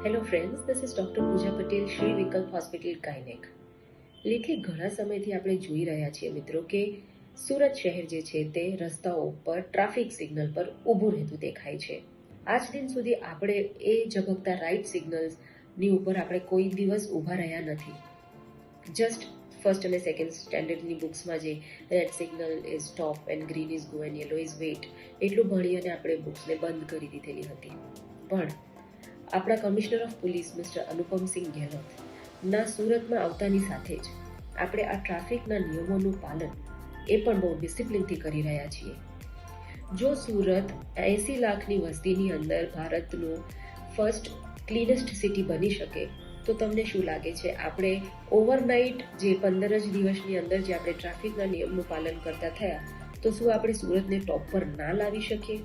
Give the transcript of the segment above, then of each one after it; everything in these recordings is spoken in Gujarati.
Hello friends, this is doctor Pooja Patel, Shri Vikalp hospital gynaec. લેટલી ઘણા સમયથી આપણે જોઈ રહ્યા છીએ મિત્રો કે સુરત શહેર જે છે તે રસ્તાઓ પર ટ્રાફિક સિગ્નલ પર ઊભું રહેતું દેખાય છે. આજ દિન સુધી આપણે એ ઝબકતા રાઇટ સિગ્નલ્સની ઉપર આપણે કોઈ દિવસ ઊભા રહ્યા નથી. જસ્ટ ફર્સ્ટ અને સેકન્ડ સ્ટેન્ડર્ડની બુક્સમાં જે red signal is stop and green is go and yellow is wait એટલું ભણી અને આપણે બુક્સને બંધ કરી દીધેલી હતી. પણ આપણા commissioner of police mister Anupamsingh ગેહલોતના સુરતમાં આવતાની સાથે જ આપણે આ ટ્રાફિકના નિયમોનું પાલન એ પણ બહુ ડિસિપ્લિનથી કરી રહ્યા છીએ. જો સુરત 80 લાખની વસ્તીની અંદર ભારતનું ફર્સ્ટ ક્લીનેસ્ટ સિટી બની શકે તો તમને શું લાગે છે આપણે ઓવરનાઇટ જે 15 જ દિવસની અંદર જે આપણે ટ્રાફિકના નિયમનું પાલન કરતા થયા તો શું આપણે સુરતને ટોપ પર ના લાવી શકીએ?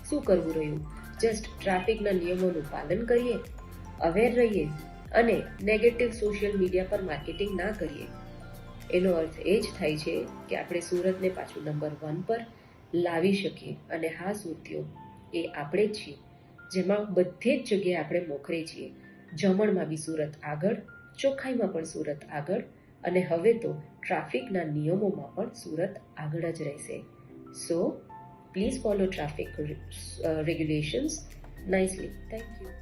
શું કરવું રહ્યું? જસ્ટ ટ્રાફિકના નિયમોનું પાલન કરીએ, અવેર રહીએ અને નેગેટિવ સોશિયલ મીડિયા પર માર્કેટિંગ ના કરીએ. એનો અર્થ એ જ થાય છે કે આપણે સુરતને પાછું નંબર 1 પર લાવી શકીએ. અને હા સુરતીઓ, એ આપણે જ છીએ જેમાં બધી જ જગ્યાએ આપણે મોખરે છીએ. જમણમાં બી સુરત આગળ, ચોખ્ખાઈમાં પણ સુરત આગળ અને હવે તો ટ્રાફિકના નિયમોમાં પણ સુરત આગળ જ રહેશે. સો please follow traffic regulations nicely. Thank you.